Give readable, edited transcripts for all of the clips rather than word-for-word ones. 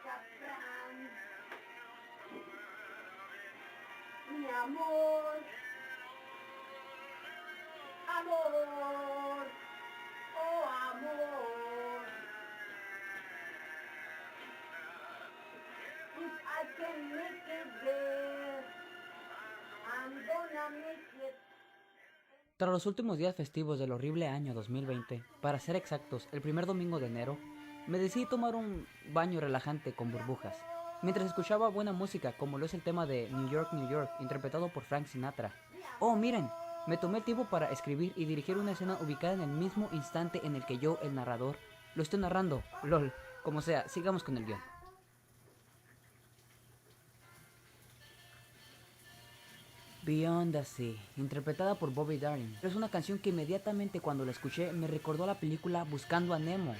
sabrán, mi amor, amor, oh amor. If I can make it there, I'm gonna make it. Tras los últimos días festivos del horrible año 2020, para ser exactos, el primer domingo de enero, me decidí tomar un baño relajante con burbujas, mientras escuchaba buena música como lo es el tema de New York, New York, interpretado por Frank Sinatra. Oh, miren, me tomé el tiempo para escribir y dirigir una escena ubicada en el mismo instante en el que yo, el narrador, lo estoy narrando. LOL, como sea, sigamos con el guión. Beyond the Sea, interpretada por Bobby Darin. Es una canción que inmediatamente cuando la escuché me recordó a la película Buscando a Nemo.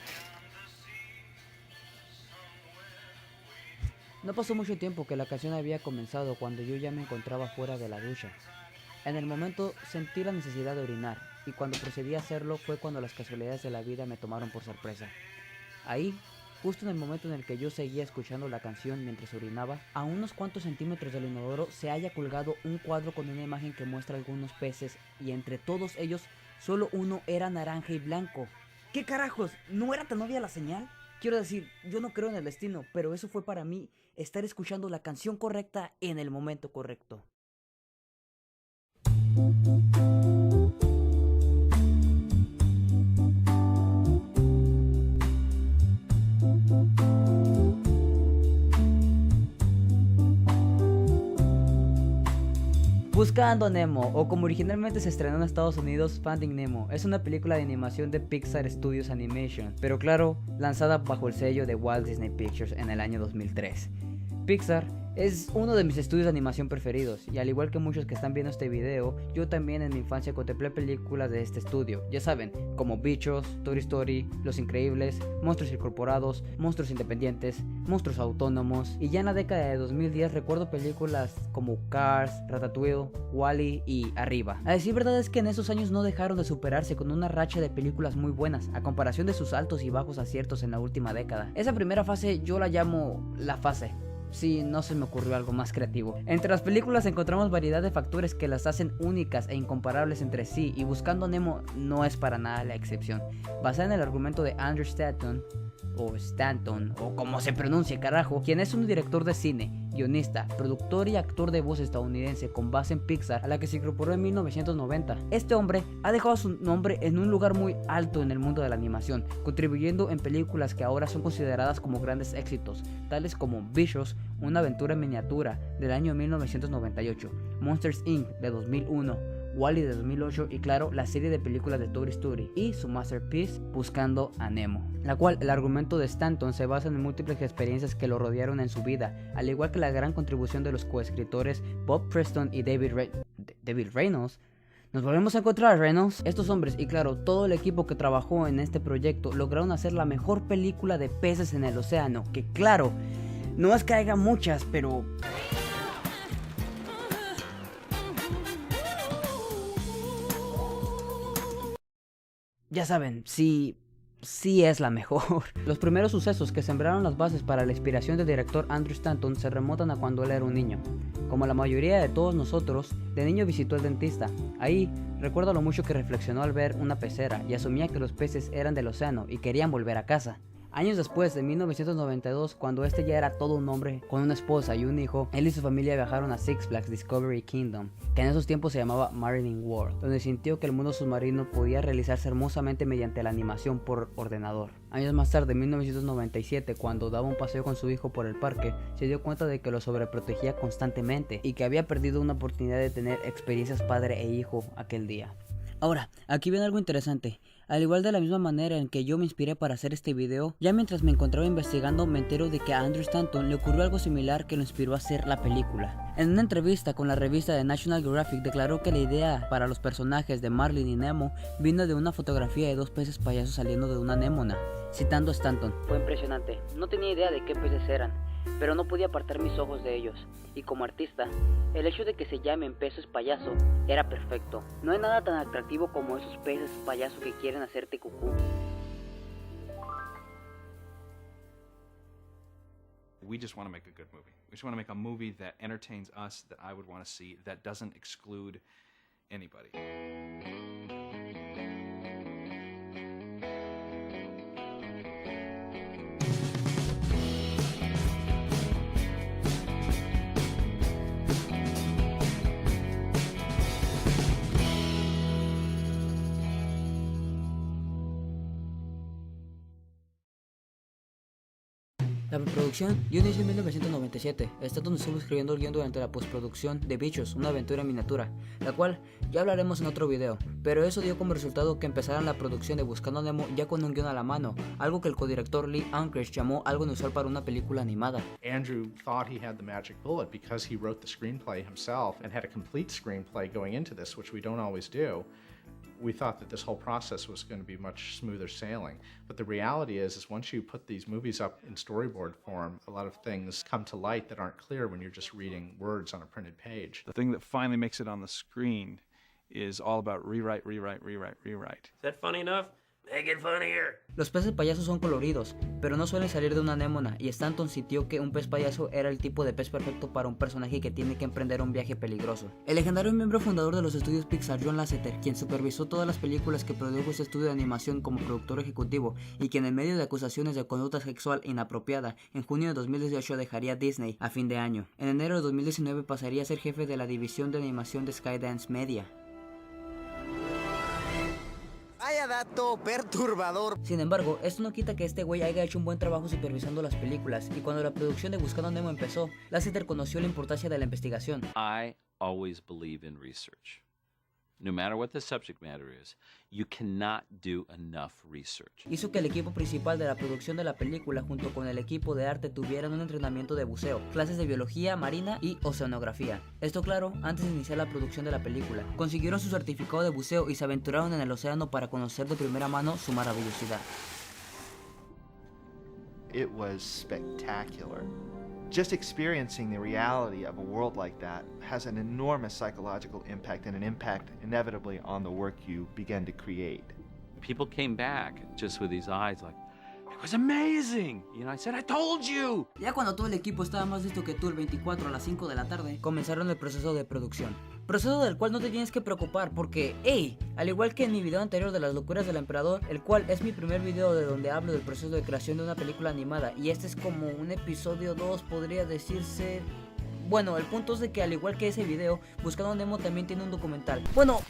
No pasó mucho tiempo que la canción había comenzado cuando yo ya me encontraba fuera de la ducha. En el momento sentí la necesidad de orinar, y cuando procedí a hacerlo fue cuando las casualidades de la vida me tomaron por sorpresa. Ahí, justo en el momento en el que yo seguía escuchando la canción mientras orinaba, a unos cuantos centímetros del inodoro se halla colgado un cuadro con una imagen que muestra algunos peces, y entre todos ellos, solo uno era naranja y blanco. ¿Qué carajos? ¿No era tan obvia la señal? Quiero decir, yo no creo en el destino, pero eso fue para mí estar escuchando la canción correcta en el momento correcto. Buscando a Nemo, o como originalmente se estrenó en Estados Unidos, Finding Nemo, es una película de animación de Pixar Studios Animation, pero claro, lanzada bajo el sello de Walt Disney Pictures en el año 2003. Pixar es uno de mis estudios de animación preferidos, y al igual que muchos que están viendo este video, yo también en mi infancia contemplé películas de este estudio, ya saben, como Bichos, Toy Story, Los Increíbles, Monstruos Incorporados, Monstruos Independientes, Monstruos Autónomos, y ya en la década de 2010 recuerdo películas como Cars, Ratatouille, Wall-E y Arriba. A decir verdad es que en esos años no dejaron de superarse con una racha de películas muy buenas, a comparación de sus altos y bajos aciertos en la última década. Esa primera fase yo la llamo la fase. Sí, no se me ocurrió algo más creativo. Entre las películas encontramos variedad de factores que las hacen únicas e incomparables entre sí, y Buscando Nemo no es para nada la excepción. Basada en el argumento de Andrew Stanton, o como se pronuncie carajo, quien es un director de cine, guionista, productor y actor de voz estadounidense con base en Pixar, a la que se incorporó en 1990. Este hombre ha dejado su nombre en un lugar muy alto en el mundo de la animación, contribuyendo en películas que ahora son consideradas como grandes éxitos, tales como Bichos, una aventura en miniatura del año 1998, Monsters Inc. de 2001, Wall-E de 2008 y claro, la serie de películas de Toy Story y su masterpiece Buscando a Nemo, la cual el argumento de Stanton se basa en múltiples experiencias que lo rodearon en su vida, al igual que la gran contribución de los coescritores Bob Preston y David Reynolds. Nos volvemos a encontrar, Reynolds. Estos hombres y claro, todo el equipo que trabajó en este proyecto lograron hacer la mejor película de peces en el océano, que claro, no es que haya muchas, pero ya saben, sí es la mejor. Los primeros sucesos que sembraron las bases para la inspiración del director Andrew Stanton se remontan a cuando él era un niño. Como la mayoría de todos nosotros, de niño visitó al dentista. Ahí recuerdo lo mucho que reflexionó al ver una pecera y asumía que los peces eran del océano y querían volver a casa. Años después, de 1992, cuando este ya era todo un hombre con una esposa y un hijo, él y su familia viajaron a Six Flags Discovery Kingdom, que en esos tiempos se llamaba Marine World, donde sintió que el mundo submarino podía realizarse hermosamente mediante la animación por ordenador. Años más tarde, en 1997, cuando daba un paseo con su hijo por el parque, se dio cuenta de que lo sobreprotegía constantemente y que había perdido una oportunidad de tener experiencias padre e hijo aquel día. Ahora, aquí viene algo interesante. Al igual de la misma manera en que yo me inspiré para hacer este video, ya mientras me encontraba investigando me entero de que a Andrew Stanton le ocurrió algo similar que lo inspiró a hacer la película. En una entrevista con la revista de National Geographic declaró que la idea para los personajes de Marlin y Nemo vino de una fotografía de dos peces payasos saliendo de una anémona. Citando a Stanton: fue impresionante, no tenía idea de qué peces eran, pero no podía apartar mis ojos de ellos, y como artista, el hecho de que se llamen peces payaso era perfecto. No hay nada tan atractivo como esos peces payaso que quieren hacerte cucú. We just want to make a good movie. We just want to make a movie that entertains us, that I would want to see, that doesn't exclude anybody. La preproducción dio inicio en 1997, Stanton estuvo escribiendo el guión durante la postproducción de Bichos, una aventura en miniatura, la cual ya hablaremos en otro video, pero eso dio como resultado que empezaran la producción de Buscando a Nemo ya con un guión a la mano, algo que el codirector Lee Unkrich llamó algo inusual para una película animada. Andrew thought he had the magic bullet because he wrote the screenplay himself and had a complete screenplay going into this, which we don't always do. We thought that this whole process was going to be much smoother sailing. But the reality is once you put these movies up in storyboard form, a lot of things come to light that aren't clear when you're just reading words on a printed page. The thing that finally makes it on the screen is all about rewrite, rewrite, rewrite, rewrite. Is that funny enough? Make it funnier. Los peces payasos son coloridos, pero no suelen salir de una anémona, y Stanton sintió que un pez payaso era el tipo de pez perfecto para un personaje que tiene que emprender un viaje peligroso. El legendario miembro fundador de los estudios Pixar, John Lasseter, quien supervisó todas las películas que produjo este estudio de animación como productor ejecutivo, y quien en medio de acusaciones de conducta sexual inapropiada, en junio de 2018 dejaría Disney a fin de año. En enero de 2019 pasaría a ser jefe de la división de animación de Skydance Media. Vaya dato perturbador. Sin embargo, esto no quita que este güey haya hecho un buen trabajo supervisando las películas, y cuando la producción de Buscando a Nemo empezó, Lasseter conoció la importancia de la investigación. I always believe in research. No matter what the subject matter is, you cannot do enough research. Hizo que el equipo principal de la producción de la película junto con el equipo de arte tuvieran un entrenamiento de buceo, clases de biología marina y oceanografía. Esto claro, antes de iniciar la producción de la película. Consiguieron su certificado de buceo y se aventuraron en el océano para conocer de primera mano su maravillosidad. It was spectacular. Just experiencing the reality of a world like that has an enormous psychological impact and an impact inevitably on the work you begin to create. People came back just with these eyes like, it was amazing. You know, I said, I told you. Ya cuando todo el equipo estaba más listo que tú el 24 a las 5 de la tarde, comenzaron el proceso de producción. Proceso del cual no te tienes que preocupar porque, hey, al igual que en mi video anterior de las locuras del emperador, el cual es mi primer video de donde hablo del proceso de creación de una película animada, y este es como un episodio 2, podría decirse. Bueno, el punto es de que al igual que ese video, Buscando a Nemo también tiene un documental. Bueno,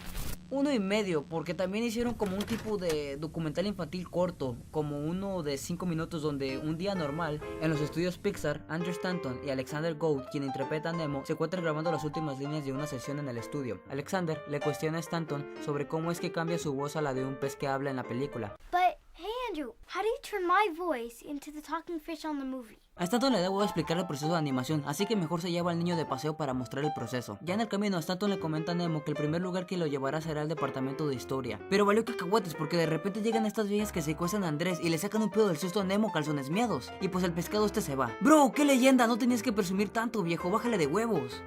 1.5, porque también hicieron como un tipo de documental infantil corto, como uno de 5 minutos donde un día normal, en los estudios Pixar, Andrew Stanton y Alexander Gould, quien interpreta a Nemo, se encuentran grabando las últimas líneas de una sesión en el estudio. Alexander le cuestiona a Stanton sobre cómo es que cambia su voz a la de un pez que habla en la película. But, hey Andrew, how do you turn my voice into the talking fish on the movie? A Stanton le debo explicar el proceso de animación, así que mejor se lleva al niño de paseo para mostrar el proceso. Ya en el camino, Stanton le comenta a Nemo que el primer lugar que lo llevará será el departamento de historia. Pero valió cacahuates porque de repente llegan estas viejas que secuestran a Andrés y le sacan un pedo del susto a Nemo calzones miados. Y pues el pescado se va. Bro, qué leyenda, no tenías que presumir tanto, viejo, bájale de huevos.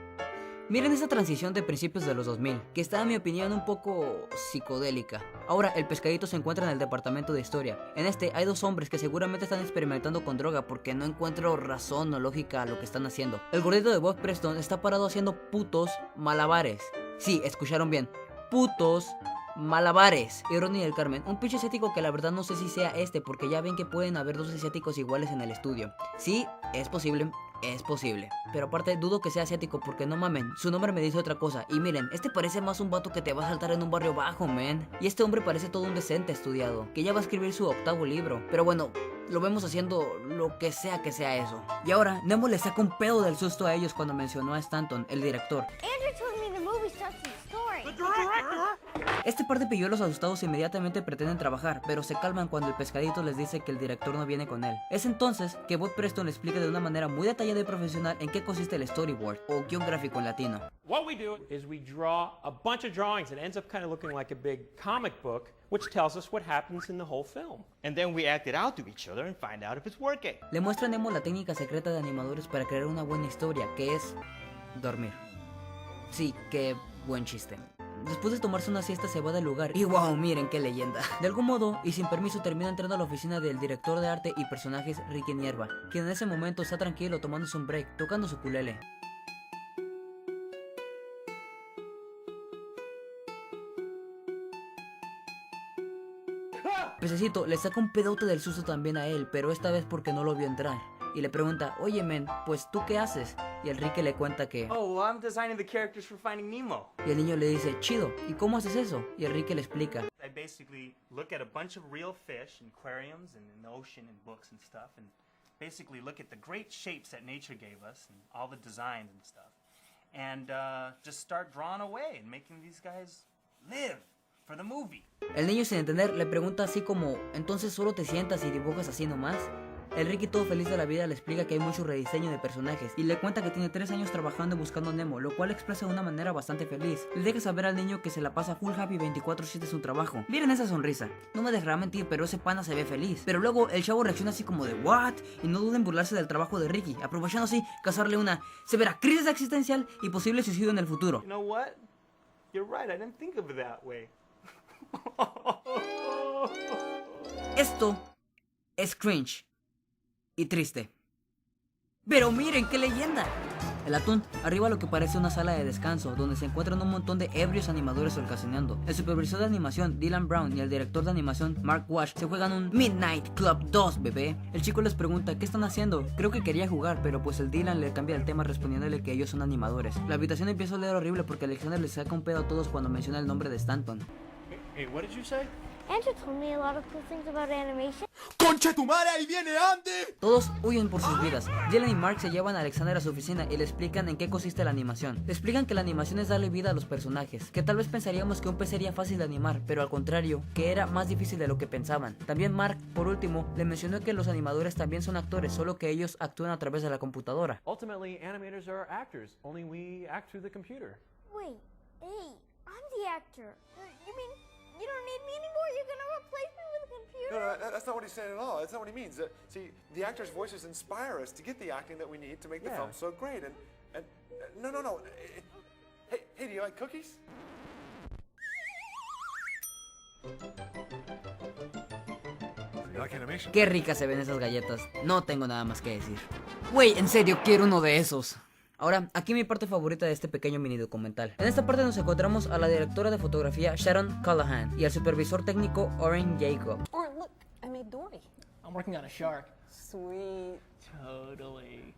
Miren esa transición de principios de los 2000, que está en mi opinión un poco psicodélica. Ahora el pescadito se encuentra en el departamento de historia. En este hay dos hombres que seguramente están experimentando con droga porque no encuentro razón o lógica a lo que están haciendo. El gordito de Bob Preston está parado haciendo putos malabares. Sí, escucharon bien, putos malabares. Y Ronnie del Carmen, un pinche asiático que la verdad no sé si sea este, porque ya ven que pueden haber dos asiáticos iguales en el estudio. Sí, es posible. Es posible, pero aparte dudo que sea asiático porque no mamen, su nombre me dice otra cosa. Y miren, este parece más un vato que te va a saltar en un barrio bajo, man. Y este hombre parece todo un decente estudiado, que ya va a escribir su 8º libro. Pero bueno, lo vemos haciendo lo que sea eso. Y ahora, Nemo le saca un pedo del susto a ellos cuando mencionó a Stanton, el director. Andrew told me the movie starts with a story. Este par de pilluelos asustados inmediatamente pretenden trabajar, pero se calman cuando el pescadito les dice que el director no viene con él. Es entonces que Bob Preston le explica de una manera muy detallada y profesional en qué consiste el storyboard, o guión gráfico en latino. What we do is we draw a bunch of drawings. It ends up kind of looking like a big comic book, which tells us what happens in the whole film. And then we act it out to each other and find out if it's working. Le muestra a Nemo la técnica secreta de animadores para crear una buena historia, que es dormir. Sí, qué buen chiste. Después de tomarse una siesta se va del lugar y wow, miren qué leyenda. De algún modo y sin permiso termina entrando a la oficina del director de arte y personajes Ricky Nierva, quien en ese momento está tranquilo tomándose un break, tocando su ukulele. Pececito le saca un pedote del susto también a él, pero esta vez porque no lo vio entrar. Y le pregunta, oye men, pues ¿tú qué haces? Y el Ricky le cuenta que... Oh, well, I'm designing the characters for Finding Nemo. Y el niño le dice, chido, ¿y cómo haces eso? Y el Ricky le explica. I basically look at a bunch of real fish in aquariums and in the ocean and books and stuff, and basically look at the great shapes that nature gave us and all the designs and stuff, and just start drawing away and making these guys live for the movie. El niño sin entender le pregunta así como, ¿entonces solo te sientas y dibujas así nomás? El Ricky todo feliz de la vida le explica que hay mucho rediseño de personajes y le cuenta que tiene 3 años trabajando y buscando a Nemo, lo cual expresa de una manera bastante feliz. Le deja saber al niño que se la pasa full happy 24/7 en su trabajo. Miren esa sonrisa, no me dejará mentir, pero ese pana se ve feliz. Pero luego el chavo reacciona así como de what, y no duden en burlarse del trabajo de Ricky, aprovechando así causarle una severa crisis existencial y posible suicidio en el futuro. You know what? You're right, I didn't think of it that way. Esto es cringe y triste. Pero miren qué leyenda. El atún arriba a lo que parece una sala de descanso, donde se encuentran un montón de ebrios animadores ocasionando. El supervisor de animación Dylan Brown y el director de animación Mark Wash se juegan un Midnight Club 2, bebé. El chico les pregunta ¿qué están haciendo? Creo que quería jugar, pero pues el Dylan le cambia el tema respondiéndole que ellos son animadores. La habitación empieza a oler horrible porque Alexander les saca un pedo a todos cuando menciona el nombre de Stanton. Hey, what did you say? Andrew told me a lot of cool things about animation. ¡Concha tu madre, ahí viene Andy! Todos huyen por sus vidas. Dylan y Mark se llevan a Alexander a su oficina y le explican en qué consiste la animación. Le explican que la animación es darle vida a los personajes, que tal vez pensaríamos que un pez sería fácil de animar, pero al contrario, que era más difícil de lo que pensaban. También Mark, por último, le mencionó que los animadores también son actores, solo que ellos actúan a través de la computadora. Ultimately, animators are actors, only we act through the computer. Wait, hey, I'm the actor. You mean you don't need me anymore? You're gonna replace me with a computer? No, that's not what he's saying at all. That's not what he means. See, the actors' voices inspire us to get the acting that we need to make the film so great. And no. Hey, do you like cookies? You like animation? Qué ricas se ven esas galletas. No tengo nada más que decir. Güey, en serio, quiero uno de esos. Ahora, aquí mi parte favorita de este pequeño mini documental. En esta parte nos encontramos a la directora de fotografía Sharon Callahan y al supervisor técnico Oren Jacob. Or look, I made Dory. I'm working on a shark. Sweet. Totally.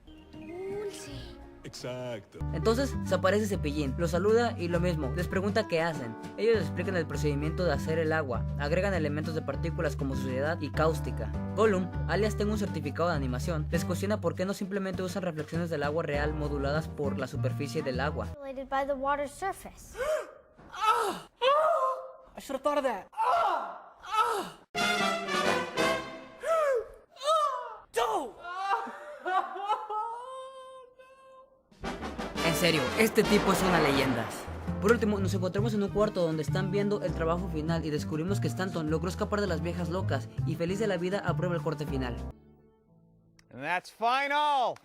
Exacto. Entonces se aparece Cepillín, los saluda y lo mismo, les pregunta qué hacen. Ellos les explican el procedimiento de hacer el agua, agregan elementos de partículas como suciedad y cáustica. Gollum, alias tengo un certificado de animación, les cuestiona por qué no simplemente usan reflexiones del agua real moduladas por la superficie del agua. Related by the water's surface. I should have thought of that. En serio, este tipo es una leyenda. Por último, nos encontramos en un cuarto donde están viendo el trabajo final y descubrimos que Stanton logró escapar de las viejas locas y feliz de la vida aprueba el corte final. And that's final!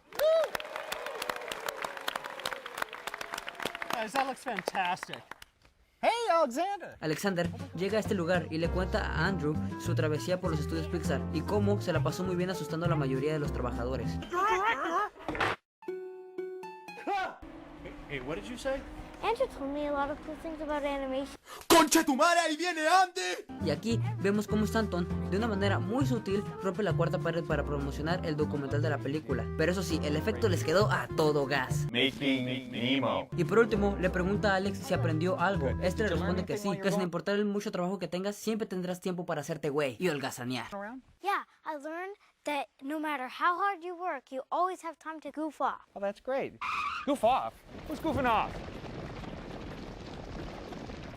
Guys, that looks fantastic. Hey, Alexander! Alexander llega a este lugar y le cuenta a Andrew su travesía por los estudios Pixar y cómo se la pasó muy bien asustando a la mayoría de los trabajadores. Hey, what did you say? Andrew told me a lot of cool things about animation. ¡Concha tu madre, ahí viene Andy! Y aquí vemos cómo Stanton, de una manera muy sutil, rompe la cuarta pared para promocionar el documental de la película. Pero eso sí, el efecto les quedó a todo gas. Making Nemo. Y por último, le pregunta a Alex si aprendió algo. Este le responde que sí, que sin importar el mucho trabajo que tengas, siempre tendrás tiempo para hacerte güey y holgazanear. Yeah, I learned that no matter how hard you work, you always have time to goof off. Oh, that's great. Goof off? Who's goofing off?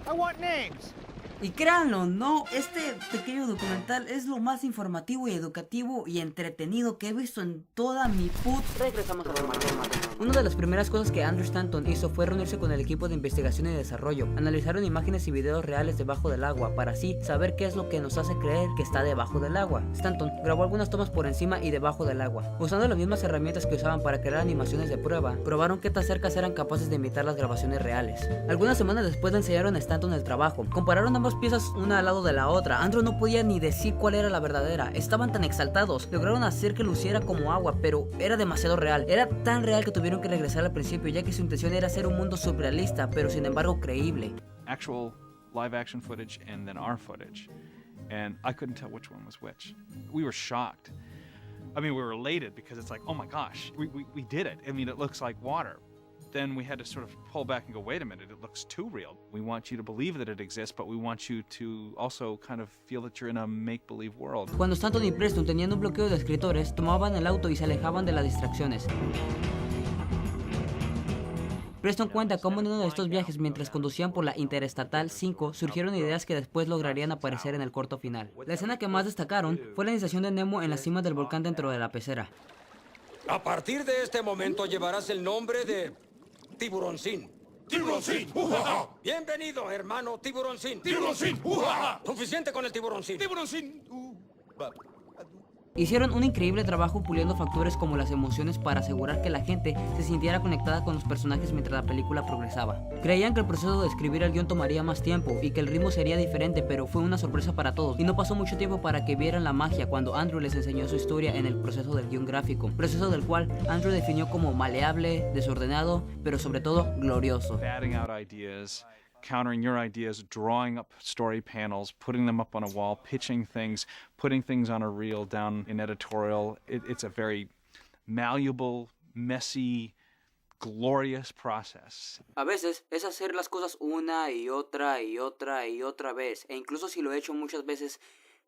I want names. Y créanlo, no, este pequeño documental es lo más informativo y educativo y entretenido que he visto en toda mi Regresamos a la Una de las primeras cosas que Andrew Stanton hizo fue reunirse con el equipo de investigación y desarrollo. Analizaron imágenes y videos reales debajo del agua para así saber qué es lo que nos hace creer que está debajo del agua. Stanton grabó algunas tomas por encima y debajo del agua. Usando las mismas herramientas que usaban para crear animaciones de prueba, probaron qué tan cerca eran capaces de imitar las grabaciones reales. Algunas semanas después le enseñaron a Stanton el trabajo. Compararon ambas piezas una al lado de la otra. Andrew no podía ni decir cuál era la verdadera. Estaban tan exaltados. Lograron hacer que luciera como agua, pero era demasiado real. Era tan real que tuvieron que regresar al principio, ya que su intención era hacer un mundo surrealista, pero sin embargo creíble. Actual live action footage and then our footage. And I couldn't tell which one was which. We were shocked. I mean, we were elated because it's like, oh my gosh, we did it. I mean, it looks like water. Then we had to sort of pull back and go, wait a minute, it looks too real. We want you to believe that it exists, but we want you to also kind of feel that you're in a make-believe world. Cuando Stanton y Preston tenían un bloqueo de escritores, tomaban el auto y se alejaban de las distracciones. Preston cuenta cómo en uno de estos viajes, mientras conducían por la Interestatal 5, surgieron ideas que después lograrían aparecer en el corto final. La escena que más destacaron fue la iniciación de Nemo en la cima del volcán dentro de la pecera. A partir de este momento llevarás el nombre de Tiburoncín. ¡Tiburoncín! Bienvenido, hermano Tiburoncín. ¡Tiburoncín! Suficiente con el Tiburoncín. ¡Tiburoncín! Hicieron un increíble trabajo puliendo factores como las emociones para asegurar que la gente se sintiera conectada con los personajes mientras la película progresaba. Creían que el proceso de escribir el guión tomaría más tiempo y que el ritmo sería diferente, pero fue una sorpresa para todos y no pasó mucho tiempo para que vieran la magia cuando Andrew les enseñó su historia en el proceso del guión gráfico, proceso del cual Andrew definió como maleable, desordenado, pero sobre todo glorioso. Batting out ideas, countering your ideas, drawing up story panels, putting them up on a wall, pitching things, putting things on a reel down in editorial. It's a very malleable, messy, glorious process. A veces es hacer las cosas una y otra y otra y otra vez, e incluso si lo he hecho muchas veces,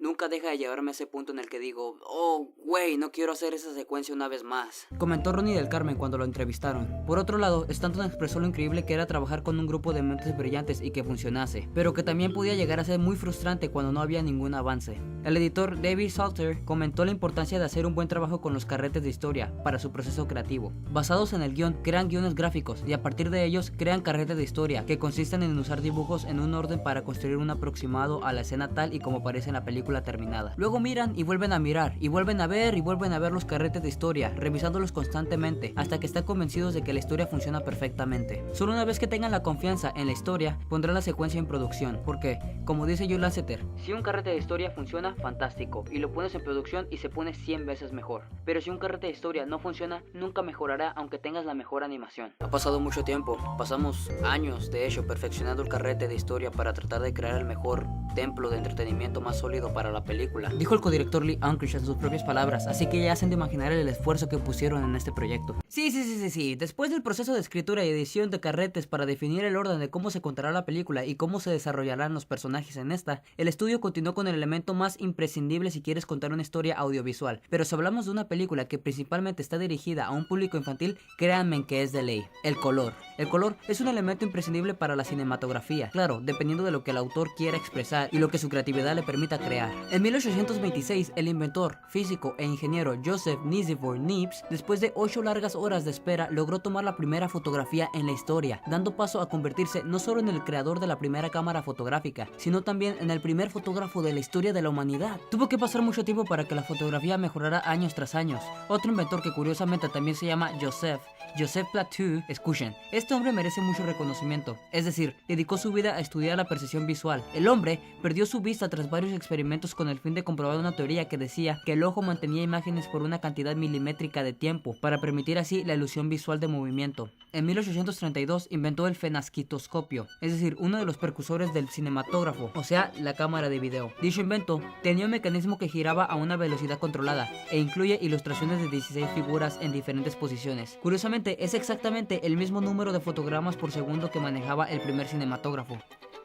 nunca deja de llevarme a ese punto en el que digo, oh, güey, no quiero hacer esa secuencia una vez más. Comentó Ronnie del Carmen cuando lo entrevistaron. Por otro lado, Stanton expresó lo increíble que era trabajar con un grupo de mentes brillantes y que funcionase, pero que también podía llegar a ser muy frustrante cuando no había ningún avance. El editor David Salter comentó la importancia de hacer un buen trabajo con los carretes de historia para su proceso creativo. Basados en el guión, crean guiones gráficos y a partir de ellos crean carretes de historia que consisten en usar dibujos en un orden para construir un aproximado a la escena tal y como aparece en la película terminada. Luego miran y vuelven a mirar y vuelven a ver y vuelven a ver los carretes de historia, revisándolos constantemente hasta que están convencidos de que la historia funciona perfectamente. Solo una vez que tengan la confianza en la historia, pondrán la secuencia en producción, porque, como dice Joe Lasseter, si un carrete de historia funciona, fantástico, y lo pones en producción y se pone 100 veces mejor. Pero si un carrete de historia no funciona, nunca mejorará aunque tengas la mejor animación. Ha pasado mucho tiempo, pasamos años de hecho perfeccionando el carrete de historia para tratar de crear el mejor templo de entretenimiento más sólido para la película, dijo el codirector Lee Unkrich en sus propias palabras, así que ya hacen de imaginar el esfuerzo que pusieron en este proyecto. Sí, después del proceso de escritura y edición de carretes para definir el orden de cómo se contará la película y cómo se desarrollarán los personajes en esta, el estudio continuó con el elemento más imprescindible si quieres contar una historia audiovisual, pero si hablamos de una película que principalmente está dirigida a un público infantil, créanme que es de ley, el color. El color es un elemento imprescindible para la cinematografía, claro, dependiendo de lo que el autor quiera expresar y lo que su creatividad le permita crear. En 1826, el inventor, físico e ingeniero Joseph Nicéphore Niepce, después de 8 largas horas de espera, logró tomar la primera fotografía en la historia, dando paso a convertirse no solo en el creador de la primera cámara fotográfica, sino también en el primer fotógrafo de la historia de la humanidad. Tuvo que pasar mucho tiempo para que la fotografía mejorara años tras años. Otro inventor que curiosamente también se llama Joseph Plateau, escuchen, este hombre merece mucho reconocimiento, es decir, dedicó su vida a estudiar la percepción visual. El hombre perdió su vista tras varios experimentos con el fin de comprobar una teoría que decía que el ojo mantenía imágenes por una cantidad milimétrica de tiempo, para permitir así la ilusión visual de movimiento. En 1832 inventó el fenasquitoscopio, es decir, uno de los precursores del cinematógrafo, o sea, la cámara de video. Dicho invento tenía un mecanismo que giraba a una velocidad controlada e incluye ilustraciones de 16 figuras en diferentes posiciones. Curiosamente, es exactamente el mismo número de fotogramas por segundo que manejaba el primer cinematógrafo.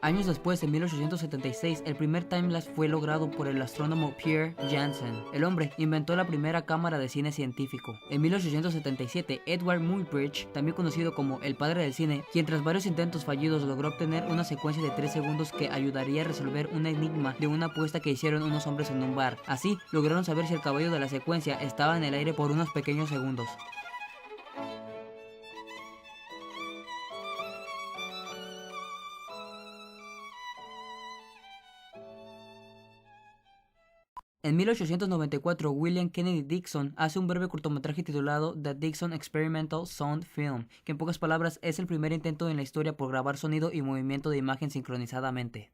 Años después, en 1876, el primer timelapse fue logrado por el astrónomo Pierre Janssen. El hombre inventó la primera cámara de cine científico. En 1877, Edward Muybridge, también conocido como el padre del cine, quien tras varios intentos fallidos logró obtener una secuencia de 3 segundos que ayudaría a resolver un enigma de una apuesta que hicieron unos hombres en un bar. Así, lograron saber si el caballo de la secuencia estaba en el aire por unos pequeños segundos. En 1894, William Kennedy Dixon hace un breve cortometraje titulado The Dixon Experimental Sound Film, que en pocas palabras es el primer intento en la historia por grabar sonido y movimiento de imagen sincronizadamente.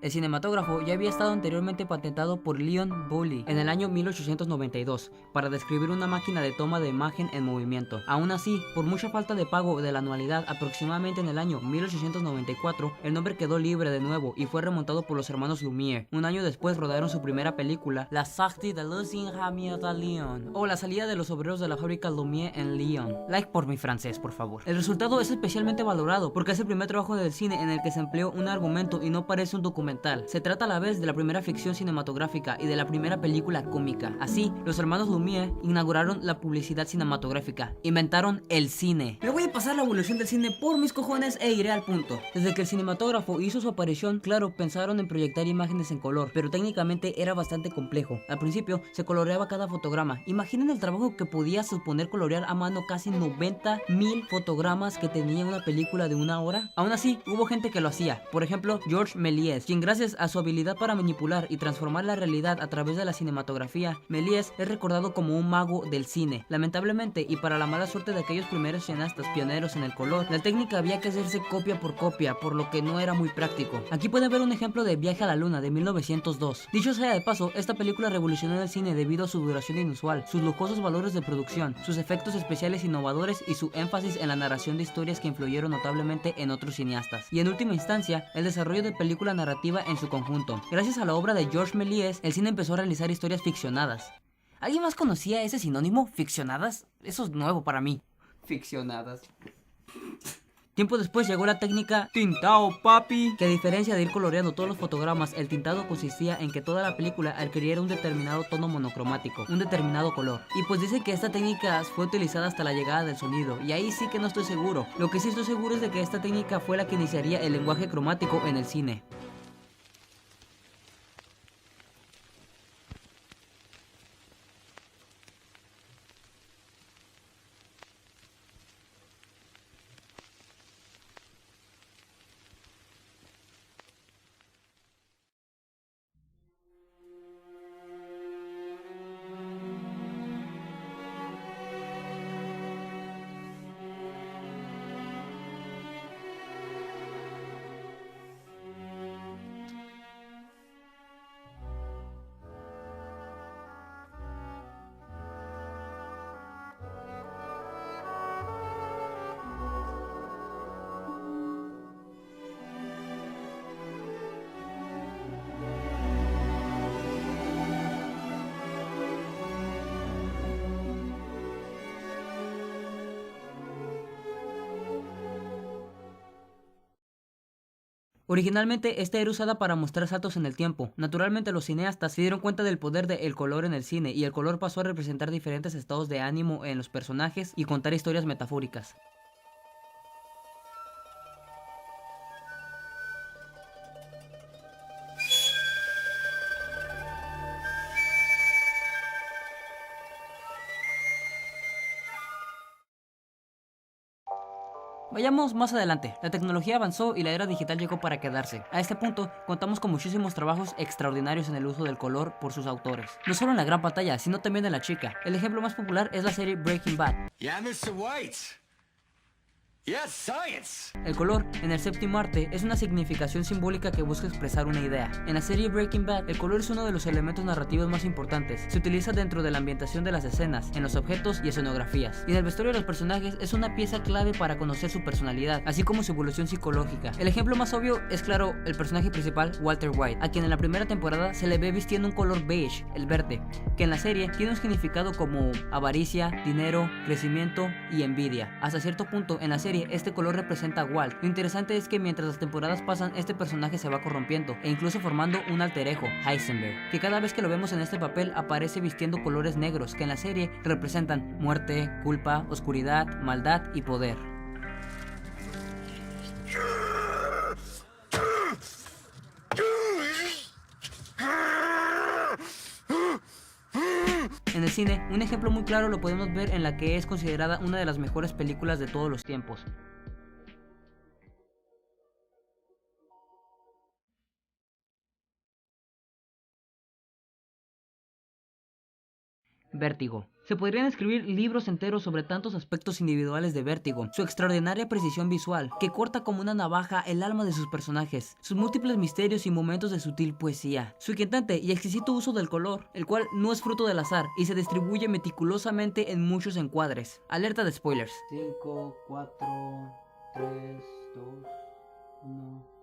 El cinematógrafo ya había estado anteriormente patentado por Leon Bully en el año 1892 para describir una máquina de toma de imagen en movimiento. Aún así, por mucha falta de pago de la anualidad, aproximadamente en el año 1894, el nombre quedó libre de nuevo y fue remontado por los hermanos Lumière. Un año después rodaron su primera película, La Sortie de l'usine Hamia de Lyon, o La salida de los obreros de la fábrica Lumière en Lyon. Like por mi francés, por favor. El resultado es especialmente valorado porque es el primer trabajo del cine en el que se empleó un argumento y no parece un documental. Se trata a la vez de la primera ficción cinematográfica y de la primera película cómica. Así, los hermanos Lumière inauguraron la publicidad cinematográfica. Inventaron el cine. Me voy a pasar la evolución del cine por mis cojones e iré al punto. Desde que el cinematógrafo hizo su aparición, claro, pensaron en proyectar imágenes en color, pero técnicamente era bastante complejo. Al principio, se coloreaba cada fotograma. Imaginen el trabajo que podía suponer colorear a mano casi 90,000 fotogramas que tenía una película de 1 hora. Aún así, hubo gente que lo hacía. Por ejemplo, Georges Méliès, quien gracias a su habilidad para manipular y transformar la realidad a través de la cinematografía, Méliès es recordado como un mago del cine. Lamentablemente, y para la mala suerte de aquellos primeros cineastas pioneros en el color, la técnica había que hacerse copia por copia, por lo que no era muy práctico. Aquí pueden ver un ejemplo de Viaje a la Luna de 1902. Dicho sea de paso, esta película revolucionó el cine debido a su duración inusual, sus lujosos valores de producción, sus efectos especiales innovadores y su énfasis en la narración de historias que influyeron notablemente en otros cineastas. Y en última instancia, el desarrollo de película narrativa en su conjunto. Gracias a la obra de Georges Méliès, el cine empezó a realizar historias ficcionadas. ¿Alguien más conocía ese sinónimo? ¿Ficcionadas? Eso es nuevo para mí. Ficcionadas. Tiempo después llegó la técnica tintado, papi, que a diferencia de ir coloreando todos los fotogramas, el tintado consistía en que toda la película adquiriera un determinado tono monocromático, un determinado color. Y pues dicen que esta técnica fue utilizada hasta la llegada del sonido, y ahí sí que no estoy seguro. Lo que sí estoy seguro es de que esta técnica fue la que iniciaría el lenguaje cromático en el cine. Originalmente esta era usada para mostrar saltos en el tiempo. Naturalmente los cineastas se dieron cuenta del poder del color en el cine y el color pasó a representar diferentes estados de ánimo en los personajes y contar historias metafóricas. Vayamos más adelante. La tecnología avanzó y la era digital llegó para quedarse. A este punto, contamos con muchísimos trabajos extraordinarios en el uso del color por sus autores. No solo en la gran pantalla, sino también en la chica. El ejemplo más popular es la serie Breaking Bad. Yeah, Mr. White. Yes, science. El color, en el séptimo arte, es una significación simbólica que busca expresar una idea. En la serie Breaking Bad, el color es uno de los elementos narrativos más importantes. Se utiliza dentro de la ambientación de las escenas, en los objetos y escenografías. Y en el vestuario de los personajes es una pieza clave para conocer su personalidad, así como su evolución psicológica. El ejemplo más obvio es, claro, el personaje principal, Walter White, a quien en la primera temporada se le ve vistiendo un color beige, el verde, que en la serie tiene un significado como avaricia, dinero, crecimiento y envidia. Hasta cierto punto, en la serie este color representa a Walt. Lo interesante es que mientras las temporadas pasan, este personaje se va corrompiendo e incluso formando un alter ego, Heisenberg, que cada vez que lo vemos en este papel aparece vistiendo colores negros que en la serie representan muerte, culpa, oscuridad, maldad y poder. En el cine, un ejemplo muy claro lo podemos ver en la que es considerada una de las mejores películas de todos los tiempos. Vértigo. Se podrían escribir libros enteros sobre tantos aspectos individuales de Vértigo, su extraordinaria precisión visual, que corta como una navaja el alma de sus personajes, sus múltiples misterios y momentos de sutil poesía, su inquietante y exquisito uso del color, el cual no es fruto del azar y se distribuye meticulosamente en muchos encuadres. Alerta de spoilers. 5, 4, 3, 2, 1...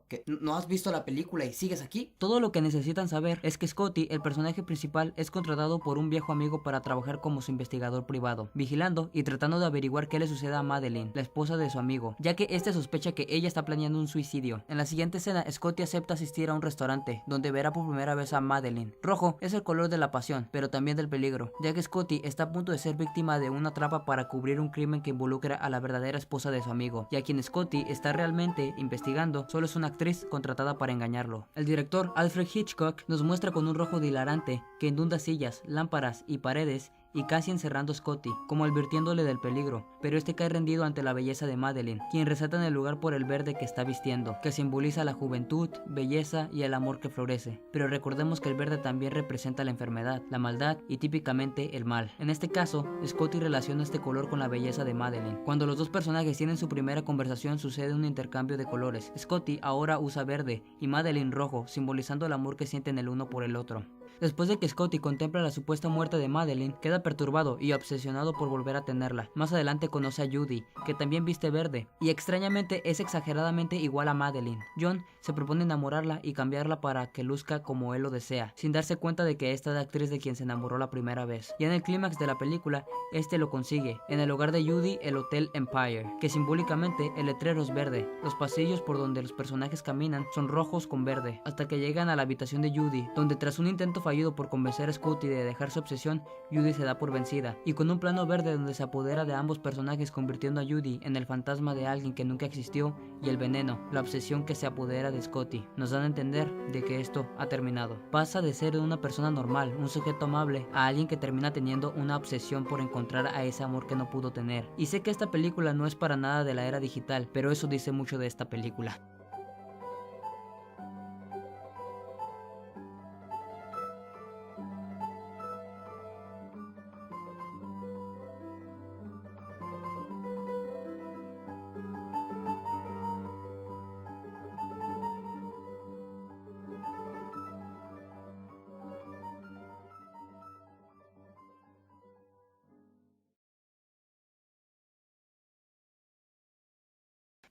¿Qué? ¿No has visto la película y sigues aquí? Todo lo que necesitan saber es que Scotty, el personaje principal, es contratado por un viejo amigo para trabajar como su investigador privado, vigilando y tratando de averiguar qué le sucede a Madeline, la esposa de su amigo, ya que este sospecha que ella está planeando un suicidio. En la siguiente escena, Scotty acepta asistir a un restaurante, donde verá por primera vez a Madeline. Rojo es el color de la pasión, pero también del peligro, ya que Scotty está a punto de ser víctima de una trampa para cubrir un crimen que involucra a la verdadera esposa de su amigo, y a quien Scotty está realmente investigando solo es una actriz contratada para engañarlo. El director Alfred Hitchcock nos muestra con un rojo hilarante que inunda sillas, lámparas y paredes y casi encerrando a Scotty, como advirtiéndole del peligro, pero este cae rendido ante la belleza de Madeline, quien resalta en el lugar por el verde que está vistiendo, que simboliza la juventud, belleza y el amor que florece. Pero recordemos que el verde también representa la enfermedad, la maldad y típicamente el mal. En este caso, Scotty relaciona este color con la belleza de Madeline. Cuando los dos personajes tienen su primera conversación sucede un intercambio de colores. Scotty ahora usa verde y Madeline rojo, simbolizando el amor que sienten el uno por el otro. Después de que Scotty contempla la supuesta muerte de Madeline, queda perturbado y obsesionado por volver a tenerla. Más adelante conoce a Judy, que también viste verde, y extrañamente es exageradamente igual a Madeline. John se propone enamorarla y cambiarla para que luzca como él lo desea, sin darse cuenta de que esta es la actriz de quien se enamoró la primera vez. Y en el clímax de la película, este lo consigue. En el hogar de Judy, el Hotel Empire, que simbólicamente el letrero es verde. Los pasillos por donde los personajes caminan son rojos con verde, hasta que llegan a la habitación de Judy, donde tras un intento fallido por convencer a Scotty de dejar su obsesión, Judy se da por vencida, y con un plano verde donde se apodera de ambos personajes convirtiendo a Judy en el fantasma de alguien que nunca existió y el veneno, la obsesión que se apodera de Scotty, nos dan a entender de que esto ha terminado. Pasa de ser una persona normal, un sujeto amable, a alguien que termina teniendo una obsesión por encontrar a ese amor que no pudo tener. Y sé que esta película no es para nada de la era digital, pero eso dice mucho de esta película.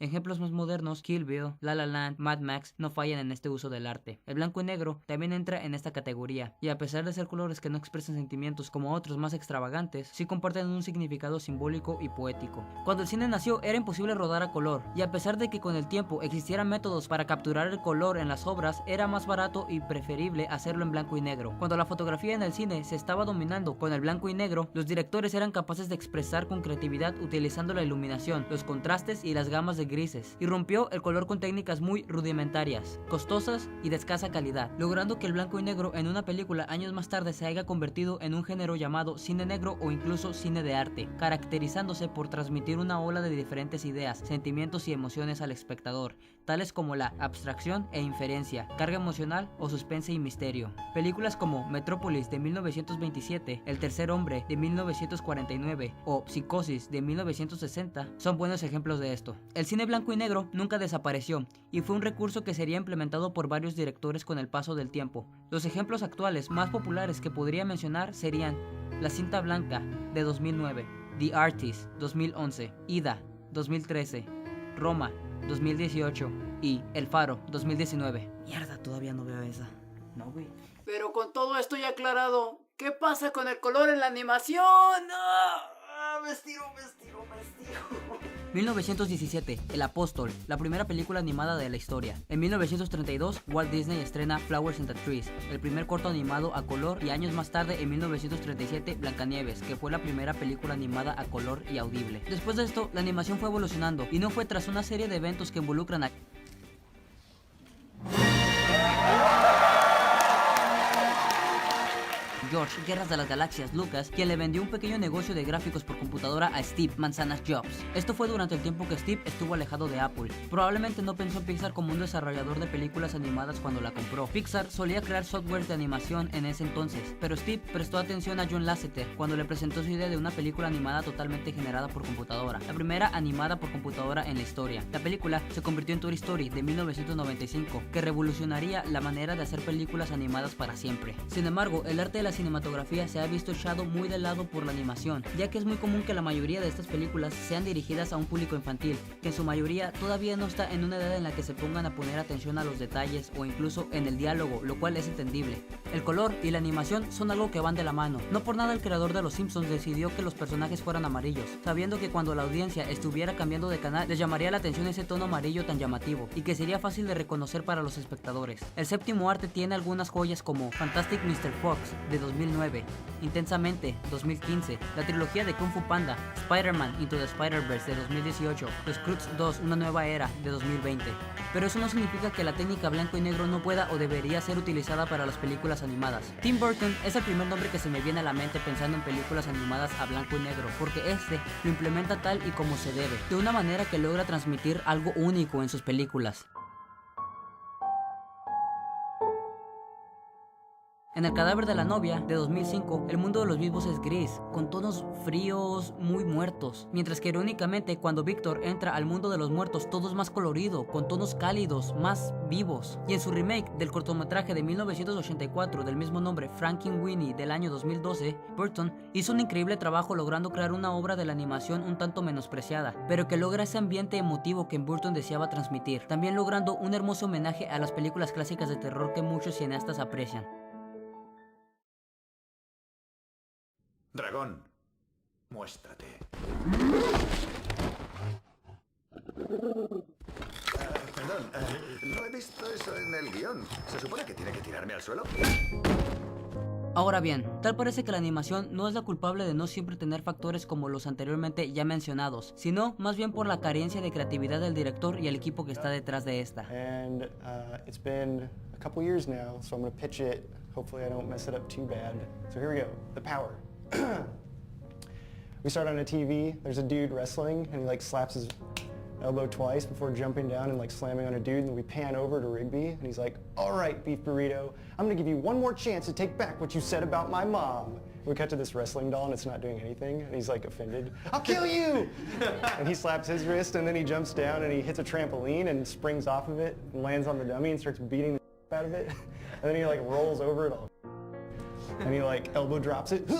Ejemplos más modernos, Kill Bill, La La Land, Mad Max, no fallan en este uso del arte. El blanco y negro también entra en esta categoría, y a pesar de ser colores que no expresan sentimientos como otros más extravagantes, sí comparten un significado simbólico y poético. Cuando el cine nació era imposible rodar a color, y a pesar de que con el tiempo existieran métodos para capturar el color en las obras, era más barato y preferible hacerlo en blanco y negro. Cuando la fotografía en el cine se estaba dominando con el blanco y negro, los directores eran capaces de expresar con creatividad utilizando la iluminación, los contrastes y las gamas de grises, y rompió el color con técnicas muy rudimentarias, costosas y de escasa calidad, logrando que el blanco y negro en una película años más tarde se haya convertido en un género llamado cine negro o incluso cine de arte, caracterizándose por transmitir una ola de diferentes ideas, sentimientos y emociones al espectador, tales como la abstracción e inferencia, carga emocional o suspense y misterio. Películas como Metrópolis de 1927, El tercer hombre de 1949 o Psicosis de 1960 son buenos ejemplos de esto. El cine blanco y negro nunca desapareció y fue un recurso que sería implementado por varios directores con el paso del tiempo. Los ejemplos actuales más populares que podría mencionar serían La cinta blanca de 2009, The Artist 2011, Ida 2013, Roma 2018 y El Faro 2019. Mierda, todavía no veo esa. No, güey. Pero con todo esto ya aclarado, ¿qué pasa con el color en la animación? Me estiro. 1917, El Apóstol, la primera película animada de la historia. En 1932, Walt Disney estrena Flowers and the Trees, el primer corto animado a color, y años más tarde, en 1937, Blancanieves, que fue la primera película animada a color y audible. Después de esto, la animación fue evolucionando, y no fue tras una serie de eventos que involucran a George Guerras de las Galaxias Lucas, quien le vendió un pequeño negocio de gráficos por computadora a Steve Manzanas Jobs. Esto fue durante el tiempo que Steve estuvo alejado de Apple. Probablemente no pensó en Pixar como un desarrollador de películas animadas cuando la compró. Pixar solía crear software de animación en ese entonces, pero Steve prestó atención a John Lasseter cuando le presentó su idea de una película animada totalmente generada por computadora, la primera animada por computadora en la historia. La película se convirtió en Toy Story de 1995, que revolucionaría la manera de hacer películas animadas para siempre. Sin embargo, el arte de la cinematografía se ha visto echado muy de lado por la animación, ya que es muy común que la mayoría de estas películas sean dirigidas a un público infantil, que en su mayoría todavía no está en una edad en la que se pongan a poner atención a los detalles o incluso en el diálogo, lo cual es entendible. El color y la animación son algo que van de la mano. No por nada el creador de Los Simpsons decidió que los personajes fueran amarillos, sabiendo que cuando la audiencia estuviera cambiando de canal les llamaría la atención ese tono amarillo tan llamativo y que sería fácil de reconocer para los espectadores. El séptimo arte tiene algunas joyas como Fantastic Mr. Fox de 2009, Intensamente 2015, la trilogía de Kung Fu Panda, Spider-Man Into the Spider-Verse de 2018, Los Croods 2 Una nueva era de 2020. Pero eso no significa que la técnica blanco y negro no pueda o debería ser utilizada para las películas animadas. Tim Burton es el primer nombre que se me viene a la mente pensando en películas animadas a blanco y negro, porque este lo implementa tal y como se debe, de una manera que logra transmitir algo único en sus películas. En El cadáver de la novia, de 2005, el mundo de los vivos es gris, con tonos fríos, muy muertos. Mientras que irónicamente, cuando Víctor entra al mundo de los muertos, todo es más colorido, con tonos cálidos, más vivos. Y en su remake del cortometraje de 1984 del mismo nombre, Frankenweenie, del año 2012, Burton hizo un increíble trabajo logrando crear una obra de la animación un tanto menospreciada, pero que logra ese ambiente emotivo que Burton deseaba transmitir, también logrando un hermoso homenaje a las películas clásicas de terror que muchos cineastas aprecian. Dragón, muéstrate. Perdón, no he visto eso en el guión. ¿Se supone que tiene que tirarme al suelo? Ahora bien, tal parece que la animación no es la culpable de no siempre tener factores como los anteriormente ya mencionados, sino más bien por la carencia de creatividad del director y el equipo que está detrás de esta. And it's been a couple years now, so I'm going to pitch it. Hopefully I don't mess it up too bad. So here we go. The Power. We start on a TV, there's a dude wrestling, and he like slaps his elbow twice before jumping down and like slamming on a dude, and we pan over to Rigby, and he's like, all right, Beef Burrito, I'm gonna give you one more chance to take back what you said about my mom. We cut to this wrestling doll, and it's not doing anything, and he's like offended. I'll kill you! And he slaps his wrist, and then he jumps down, and he hits a trampoline, and springs off of it, and lands on the dummy, and starts beating the out of it. And then he like rolls over it all, and he like elbow drops it.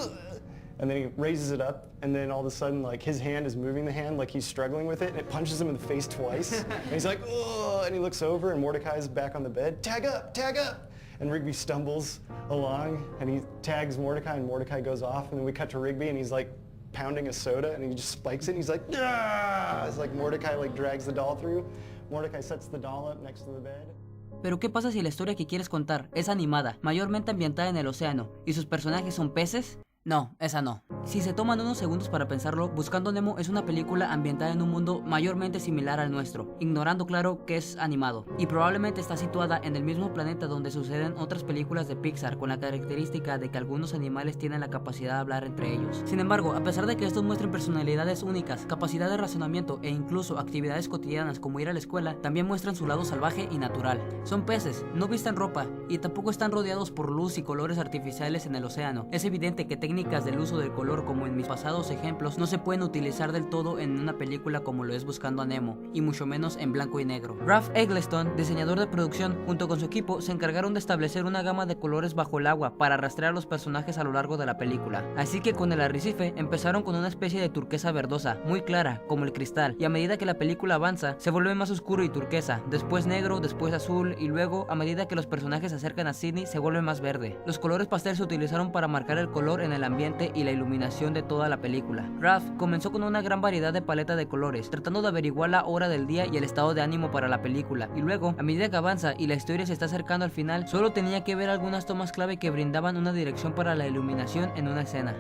And then he raises it up, and then all of a sudden, like, his hand is moving the hand like he's struggling with it, and it punches him in the face twice. And he's like, oh, and he looks over, and Mordecai's back on the bed. Tag up, tag up! And Rigby stumbles along, and he tags Mordecai, and Mordecai goes off, and then we cut to Rigby, and he's like pounding a soda, and he just spikes it, and he's like, ah! It's like Mordecai like drags the doll through. Mordecai sets the doll up next to the bed. Pero ¿qué pasa si la historia que quieres contar es animada, mayormente ambientada en el océano, y sus personajes son peces? No, esa no. Si se toman unos segundos para pensarlo, Buscando Nemo es una película ambientada en un mundo mayormente similar al nuestro, ignorando claro que es animado, y probablemente está situada en el mismo planeta donde suceden otras películas de Pixar, con la característica de que algunos animales tienen la capacidad de hablar entre ellos. Sin embargo, a pesar de que estos muestren personalidades únicas, capacidad de razonamiento e incluso actividades cotidianas como ir a la escuela, también muestran su lado salvaje y natural. Son peces, no visten ropa y tampoco están rodeados por luz y colores artificiales en el océano. Es evidente que técnicas del uso del color, como en mis pasados ejemplos, no se pueden utilizar del todo en una película como lo es Buscando a Nemo, y mucho menos en blanco y negro. Ralph Eggleston, diseñador de producción, junto con su equipo, se encargaron de establecer una gama de colores bajo el agua para rastrear a los personajes a lo largo de la película. Así que con el arrecife empezaron con una especie de turquesa verdosa, muy clara, como el cristal, y a medida que la película avanza, se vuelve más oscuro y turquesa, después negro, después azul, y luego, a medida que los personajes se acercan a Sydney, se vuelve más verde. Los colores pastel se utilizaron para marcar el color en el ambiente y la iluminación de toda la película. Ralph comenzó con una gran variedad de paleta de colores, tratando de averiguar la hora del día y el estado de ánimo para la película, y luego, a medida que avanza y la historia se está acercando al final, solo tenía que ver algunas tomas clave que brindaban una dirección para la iluminación en una escena.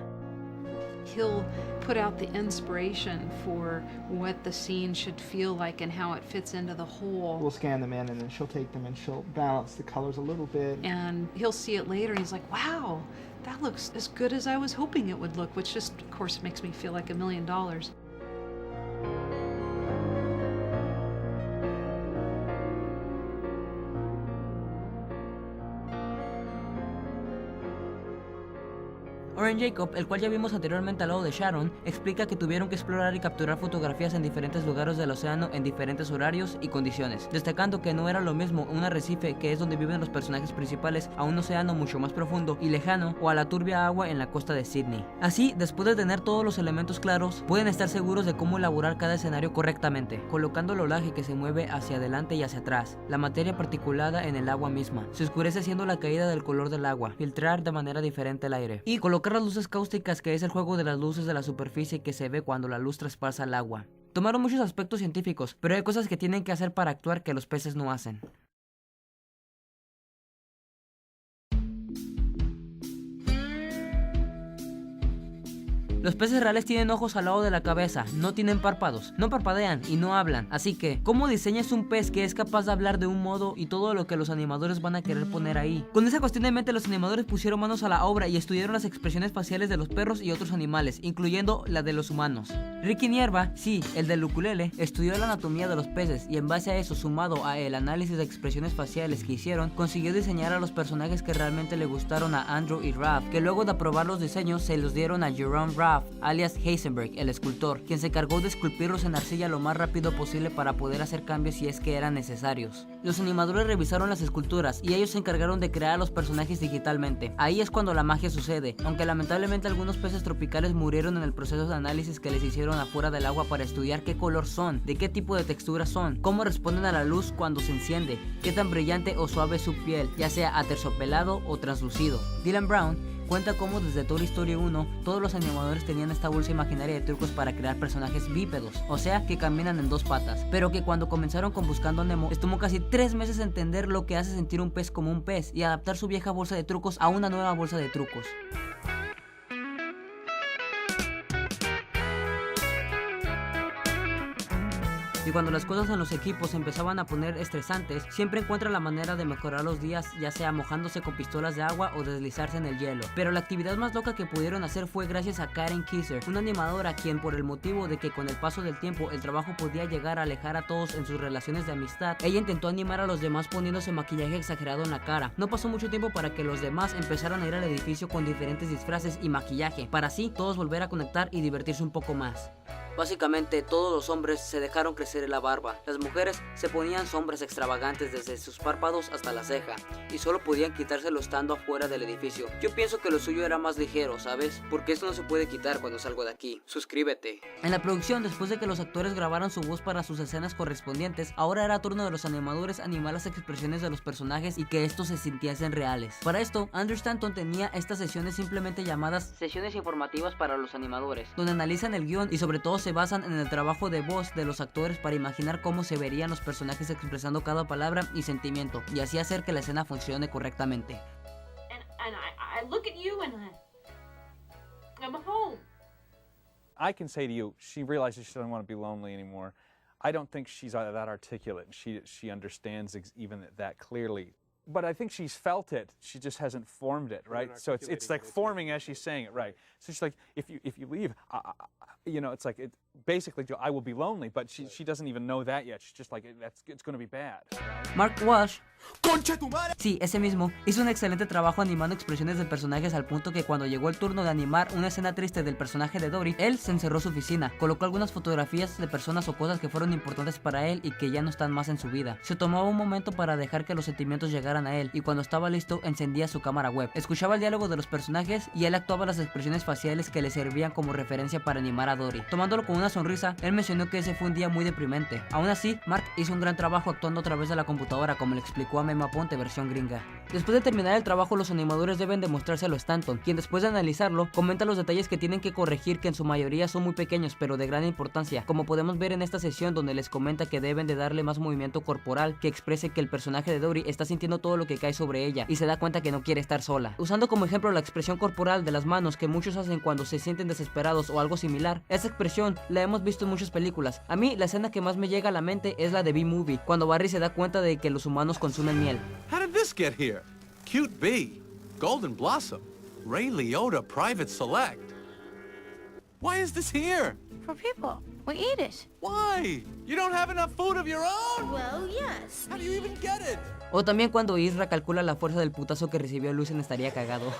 He'll put out the inspiration for what the scene should feel like and how it fits into the whole. We'll scan them in and then she'll take them and she'll balance the colors a little bit. And he'll see it later and he's like, wow, that looks as good as I was hoping it would look, which just, of course, makes me feel like $1 million. Oren Jacob, el cual ya vimos anteriormente al lado de Sharon, explica que tuvieron que explorar y capturar fotografías en diferentes lugares del océano en diferentes horarios y condiciones, destacando que no era lo mismo un arrecife, que es donde viven los personajes principales, a un océano mucho más profundo y lejano, o a la turbia agua en la costa de Sydney. Así, después de tener todos los elementos claros, pueden estar seguros de cómo elaborar cada escenario correctamente, colocando el olaje que se mueve hacia adelante y hacia atrás, la materia particulada en el agua misma, se oscurece siendo la caída del color del agua, filtrar de manera diferente el aire, y colocar las luces cáusticas, que es el juego de las luces de la superficie que se ve cuando la luz traspasa el agua. Tomaron muchos aspectos científicos, pero hay cosas que tienen que hacer para actuar que los peces no hacen. Los peces reales tienen ojos al lado de la cabeza, no tienen párpados, no parpadean y no hablan. Así que, ¿cómo diseñas un pez que es capaz de hablar de un modo y todo lo que los animadores van a querer poner ahí? Con esa cuestión en mente, los animadores pusieron manos a la obra y estudiaron las expresiones faciales de los perros y otros animales, incluyendo la de los humanos. Ricky Nierva, sí, el del ukulele, estudió la anatomía de los peces y en base a eso, sumado a el análisis de expresiones faciales que hicieron, consiguió diseñar a los personajes que realmente le gustaron a Andrew y Ralph, que luego de aprobar los diseños se los dieron a Jerome Ralph, alias Heisenberg, el escultor, quien se encargó de esculpirlos en arcilla lo más rápido posible para poder hacer cambios si es que eran necesarios. Los animadores revisaron las esculturas y ellos se encargaron de crear a los personajes digitalmente. Ahí es cuando la magia sucede, aunque lamentablemente algunos peces tropicales murieron en el proceso de análisis que les hicieron afuera del agua para estudiar qué color son, de qué tipo de textura son, cómo responden a la luz cuando se enciende, qué tan brillante o suave es su piel, ya sea aterciopelado o translúcido. Dylan Brown cuenta cómo desde Toy Story 1 todos los animadores tenían esta bolsa imaginaria de trucos para crear personajes bípedos, o sea que caminan en dos patas, pero que cuando comenzaron con Buscando a Nemo les tomó casi 3 meses entender lo que hace sentir un pez como un pez y adaptar su vieja bolsa de trucos a una nueva bolsa de trucos. Y cuando las cosas en los equipos se empezaban a poner estresantes, siempre encuentran la manera de mejorar los días, ya sea mojándose con pistolas de agua o deslizarse en el hielo. Pero la actividad más loca que pudieron hacer fue gracias a Karen Kisser, una animadora quien, por el motivo de que con el paso del tiempo el trabajo podía llegar a alejar a todos en sus relaciones de amistad, ella intentó animar a los demás poniéndose maquillaje exagerado en la cara. No pasó mucho tiempo para que los demás empezaran a ir al edificio con diferentes disfraces y maquillaje, para así todos volver a conectar y divertirse un poco más. Básicamente todos los hombres se dejaron crecer la barba, las mujeres se ponían sombras extravagantes desde sus párpados hasta la ceja y solo podían quitárselo estando afuera del edificio. Yo pienso que lo suyo era más ligero, ¿sabes? Porque esto no se puede quitar cuando salgo de aquí. Suscríbete. En la producción, después de que los actores grabaran su voz para sus escenas correspondientes, ahora era turno de los animadores animar las expresiones de los personajes y que estos se sintiesen reales. Para esto, Andrew Stanton tenía estas sesiones simplemente llamadas sesiones informativas para los animadores, donde analizan el guión y sobre todo se basan en el trabajo de voz de los actores para imaginar cómo se verían los personajes expresando cada palabra y sentimiento, y así hacer que la escena funcione correctamente. And I look at you and I can say to you, she realizes she doesn't want to be lonely anymore. I don't think she's that articulate, and she understands even that clearly. But I think she's felt it. She just hasn't formed it, right? So it's like forming as she's saying it, right? So she's like, if you leave, you know, it's like basically I will be lonely, but she doesn't even know that yet. She's just like it's going to be bad. Right? Mark Walsh, sí, ese mismo, hizo un excelente trabajo animando expresiones de personajes al punto que cuando llegó el turno de animar una escena triste del personaje de Dory, él se encerró en su oficina, colocó algunas fotografías de personas o cosas que fueron importantes para él y que ya no están más en su vida. Se tomaba un momento para dejar que los sentimientos llegaran a él y cuando estaba listo encendía su cámara web, escuchaba el diálogo de los personajes y él actuaba las expresiones faciales que le servían como referencia para animar a Dory. Tomándolo con una sonrisa, él mencionó que ese fue un día muy deprimente. Aún así, Mark hizo un gran trabajo actuando a través de la computadora, como le explicó a Memo Aponte versión gringa. Después de terminar el trabajo, los animadores deben demostrárselo a Stanton, quien después de analizarlo, comenta los detalles que tienen que corregir, que en su mayoría son muy pequeños pero de gran importancia, como podemos ver en esta sesión donde les comenta que deben de darle más movimiento corporal que exprese que el personaje de Dory está sintiendo todo lo que cae sobre ella y se da cuenta que no quiere estar sola. Usando como ejemplo la expresión corporal de las manos que muchos hacen cuando se sienten desesperados o algo similar, esa expresión la hemos visto en muchas películas. A mí la escena que más me llega a la mente es la de B-Movie, cuando Barry se da cuenta de que los humanos consumen miel. How did this get here? Cute bee, Golden Blossom, Ray Liotta Private Select. Why is this here? For people. We eat it. Why? You don't have enough food of your own? Well, yes. How do you even get it? O también cuando Isra calcula la fuerza del putazo que recibió Luz en Estaría Cagado.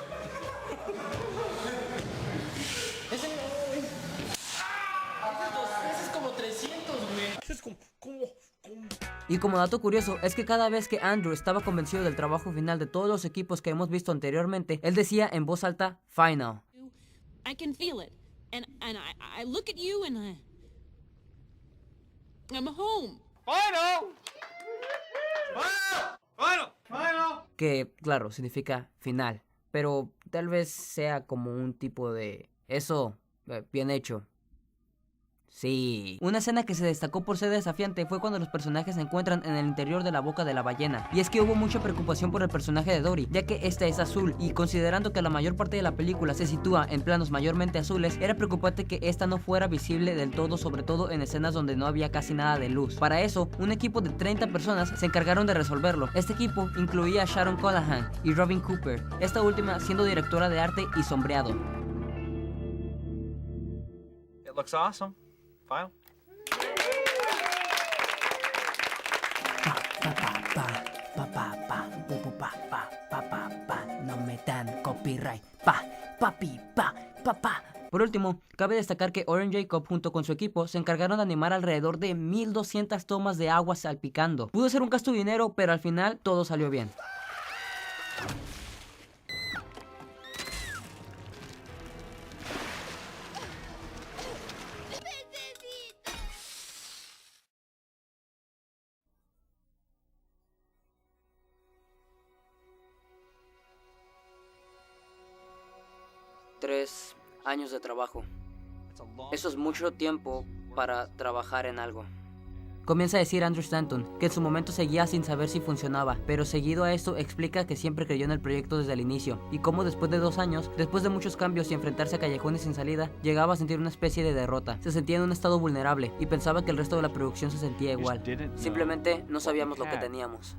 Ese es como 300, güey. Ese es como... Y como dato curioso, es que cada vez que Andrew estaba convencido del trabajo final de todos los equipos que hemos visto anteriormente, él decía en voz alta, "Final". I can feel it. And I look at you and I'm home. Final! Final! Final! Que, claro, significa final. Pero tal vez sea como un tipo de... eso, bien hecho. Sí. Una escena que se destacó por ser desafiante fue cuando los personajes se encuentran en el interior de la boca de la ballena. Y es que hubo mucha preocupación por el personaje de Dory, ya que esta es azul, y considerando que la mayor parte de la película se sitúa en planos mayormente azules, era preocupante que esta no fuera visible del todo, sobre todo en escenas donde no había casi nada de luz. Para eso, un equipo de 30 personas se encargaron de resolverlo. Este equipo incluía a Sharon Callahan y Robin Cooper, esta última siendo directora de arte y sombreado. It looks awesome. Final. No me dan copyright. Papi. Por último, cabe destacar que Oren Jacob junto con su equipo se encargaron de animar alrededor de 1200 tomas de agua salpicando. Pudo ser un gasto de dinero, pero al final todo salió bien. Tres años de trabajo. Eso es mucho tiempo para trabajar en algo. Comienza a decir Andrew Stanton que en su momento seguía sin saber si funcionaba, pero seguido a esto explica que siempre creyó en el proyecto desde el inicio, y cómo después de 2 años, después de muchos cambios y enfrentarse a callejones sin salida, llegaba a sentir una especie de derrota. Se sentía en un estado vulnerable y pensaba que el resto de la producción se sentía igual. Simplemente no sabíamos lo que teníamos.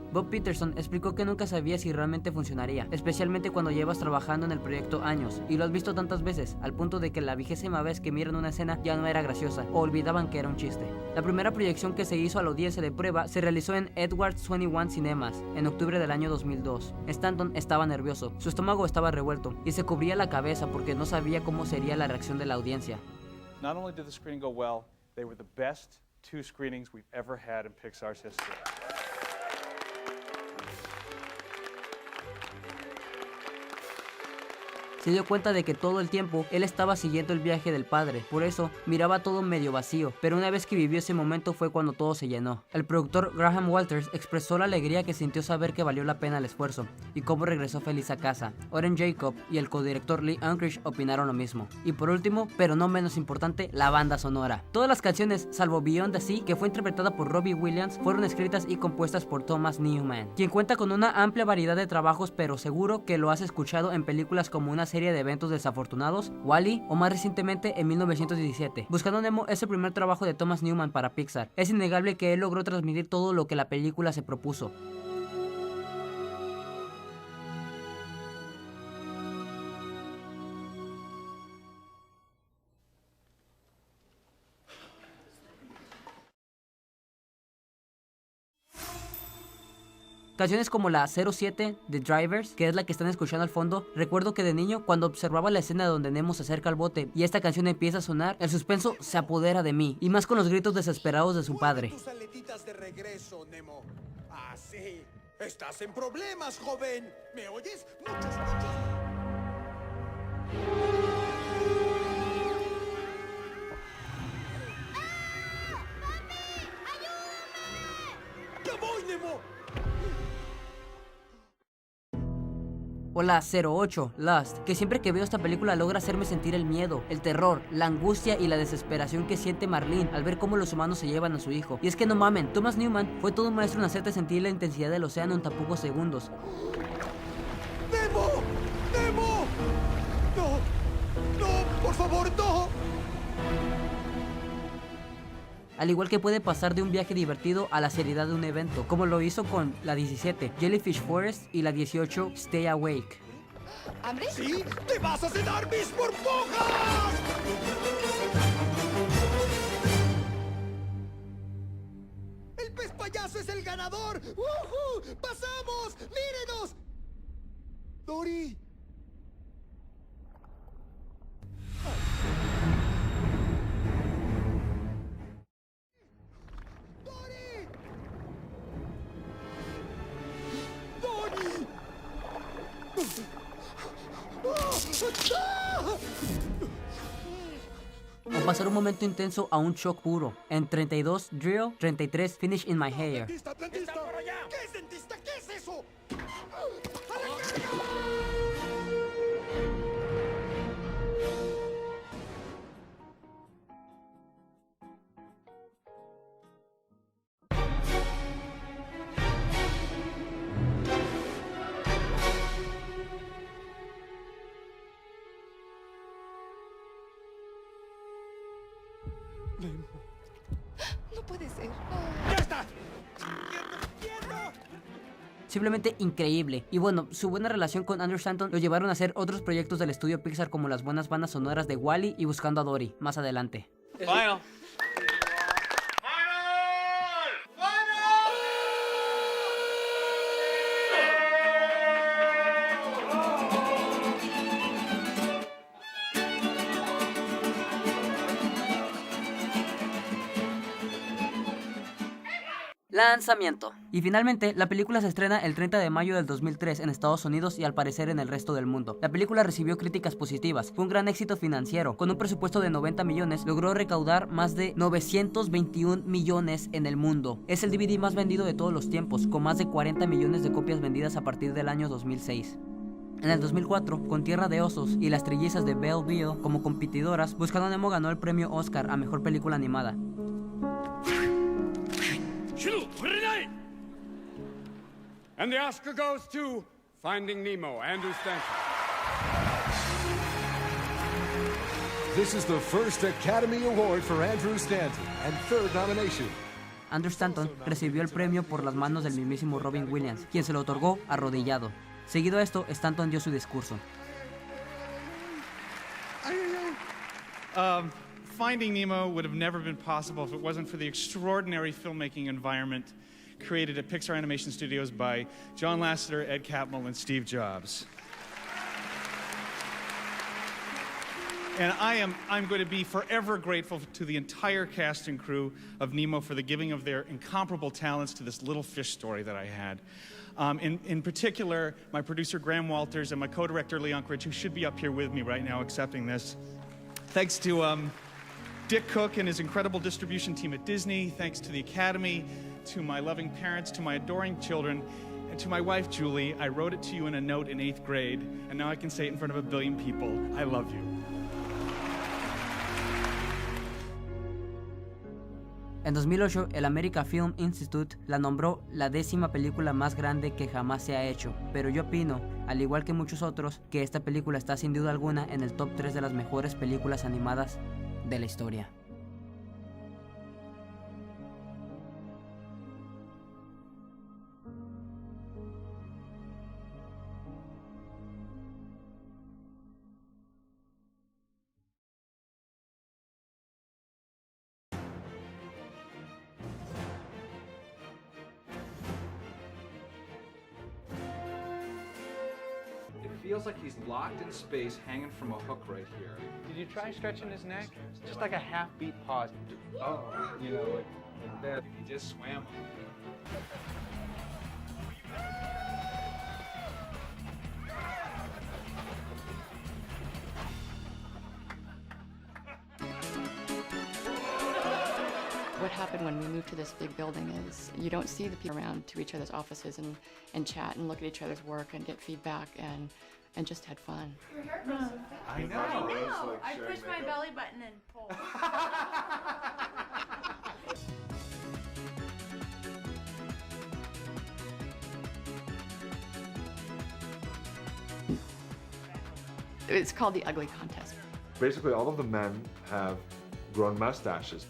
Bob Peterson explicó que nunca sabía si realmente funcionaría, especialmente cuando llevas trabajando en el proyecto años y lo has visto tantas veces, al punto de que la 20ª vez que miran una escena ya no era graciosa o olvidaban que era un chiste. La primera proyección que se hizo a la audiencia de prueba se realizó en Edwards 21 Cinemas en octubre del año 2002. Stanton estaba nervioso, su estómago estaba revuelto y se cubría la cabeza porque no sabía cómo sería la reacción de la audiencia. Not only did the screening go well, they were the best 2 screenings we've ever had in Pixar's history. Se dio cuenta de que todo el tiempo él estaba siguiendo el viaje del padre, por eso miraba todo medio vacío, pero una vez que vivió ese momento fue cuando todo se llenó. El productor Graham Walters expresó la alegría que sintió saber que valió la pena el esfuerzo, y cómo regresó feliz a casa. Oren Jacob y el codirector Lee Unkrich opinaron lo mismo. Y por último, pero no menos importante, la banda sonora. Todas las canciones, salvo Beyond the Sea, que fue interpretada por Robbie Williams, fueron escritas y compuestas por Thomas Newman, quien cuenta con una amplia variedad de trabajos, pero seguro que lo has escuchado en películas como Una serie de eventos desafortunados, WALL-E, o más recientemente en 1917. Buscando Nemo es el primer trabajo de Thomas Newman para Pixar. Es innegable que él logró transmitir todo lo que la película se propuso. Canciones como la 07 de Drivers, que es la que están escuchando al fondo, recuerdo que de niño, cuando observaba la escena donde Nemo se acerca al bote y esta canción empieza a sonar, el suspenso se apodera de mí, y más con los gritos desesperados de su padre. Tus aletitas de regreso, Nemo. Ah, sí. Estás en problemas, joven. ¿Me oyes? Muchos. ¡Ya voy, Nemo! O la 08, Lust, que siempre que veo esta película logra hacerme sentir el miedo, el terror, la angustia y la desesperación que siente Marlene al ver cómo los humanos se llevan a su hijo. Y es que no mamen, Thomas Newman fue todo un maestro en hacerte sentir la intensidad del océano en tan pocos segundos. ¡Nemo! ¡Nemo! ¡No! ¡No! ¡Por favor, no! Al igual que puede pasar de un viaje divertido a la seriedad de un evento, como lo hizo con la 17, Jellyfish Forest, y la 18, Stay Awake. ¿Hambre? ¡Sí! ¡Te vas a cenar mis burbujas! ¡El pez payaso es el ganador! ¡Woohoo! ¡Pasamos! ¡Mírenos! ¡Dory! O pasar un momento intenso a un shock puro. En 32, Drill, 33, Finish in My Hair. ¡Atlantista! ¿Qué es dentista? ¿Qué es eso? No puede ser. ¡Ya está! Simplemente increíble. Y bueno, su buena relación con Andrew Stanton lo llevaron a hacer otros proyectos del estudio Pixar como las buenas bandas sonoras de WALL-E y Buscando a Dory, más adelante. Final. Lanzamiento. Y finalmente, la película se estrena el 30 de mayo del 2003 en Estados Unidos y al parecer en el resto del mundo. La película recibió críticas positivas, fue un gran éxito financiero. Con un presupuesto de 90 millones, logró recaudar más de 921 millones en el mundo. Es el DVD más vendido de todos los tiempos, con más de 40 millones de copias vendidas a partir del año 2006. En el 2004, con Tierra de Osos y Las Trillizas de Belleville como competidoras, Buscando a Nemo ganó el premio Oscar a Mejor Película Animada. And the Oscar goes to Finding Nemo, Andrew Stanton. This is the first Academy Award for Andrew Stanton and third nomination. Andrew Stanton recibió el premio por las manos del mismísimo Robin Williams, quien se lo otorgó arrodillado. Seguido a esto, Stanton dio su discurso. Finding Nemo would have never been possible if it wasn't for the extraordinary filmmaking environment created at Pixar Animation Studios by John Lasseter, Ed Catmull, and Steve Jobs. And I'm going to be forever grateful to the entire cast and crew of Nemo for the giving of their incomparable talents to this little fish story that I had. In particular, my producer Graham Walters and my co-director Lee Unkrich, who should be up here with me right now accepting this. Thanks to Dick Cook and his incredible distribution team at Disney. Thanks to the Academy, to my loving parents, to my adoring children, and to my wife, Julie. I wrote it to you in a note in 8th grade, and now I can say it in front of 1 billion people. I love you. En 2008, el American Film Institute la nombró la 10ª película más grande que jamás se ha hecho, pero yo opino, al igual que muchos otros, que esta película está sin duda alguna en el top 3 de las mejores películas animadas de la historia. It feels like he's locked in space, hanging from a hook right here. Did you try stretching his neck? Just like a half-beat pause. Oh, you know, like that. He just swam. What happened when we moved to this big building is you don't see the people around to each other's offices and chat and look at each other's work and get feedback and just had fun. Your hair grows so fast. I know. I push my belly button and pull. It's called the Ugly Contest. Basically, all of the men have grown mustaches.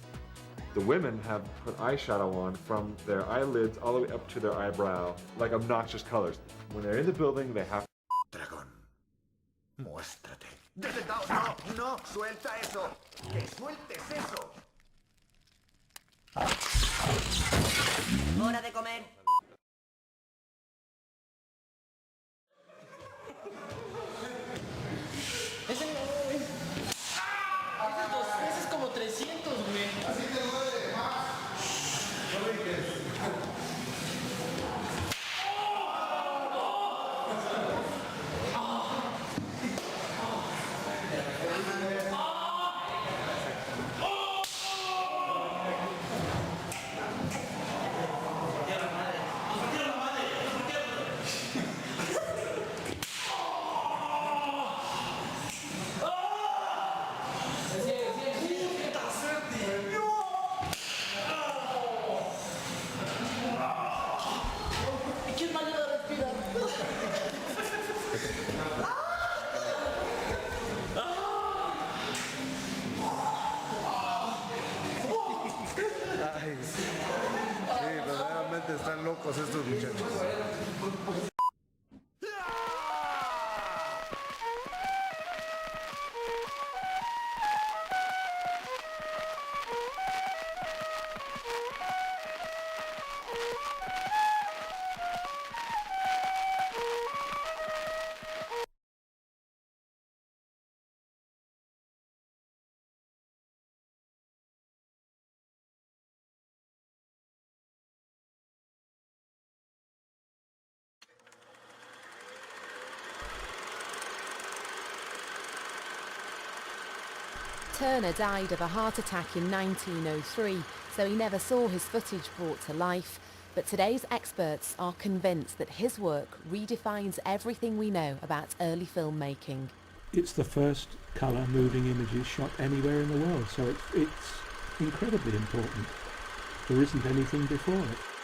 The women have put eyeshadow on from their eyelids all the way up to their eyebrow, like obnoxious colors. When they're in the building, they have Dragón, muéstrate. No, no, suelta eso. Que sueltes eso. Hora de comer. Ese es como 300, güey. Así te duele, Sí, verdaderamente están locos estos muchachos. Turner died of a heart attack in 1903, so he never saw his footage brought to life. But today's experts are convinced that his work redefines everything we know about early filmmaking. It's the first colour moving images shot anywhere in the world, so it's incredibly important. There isn't anything before it.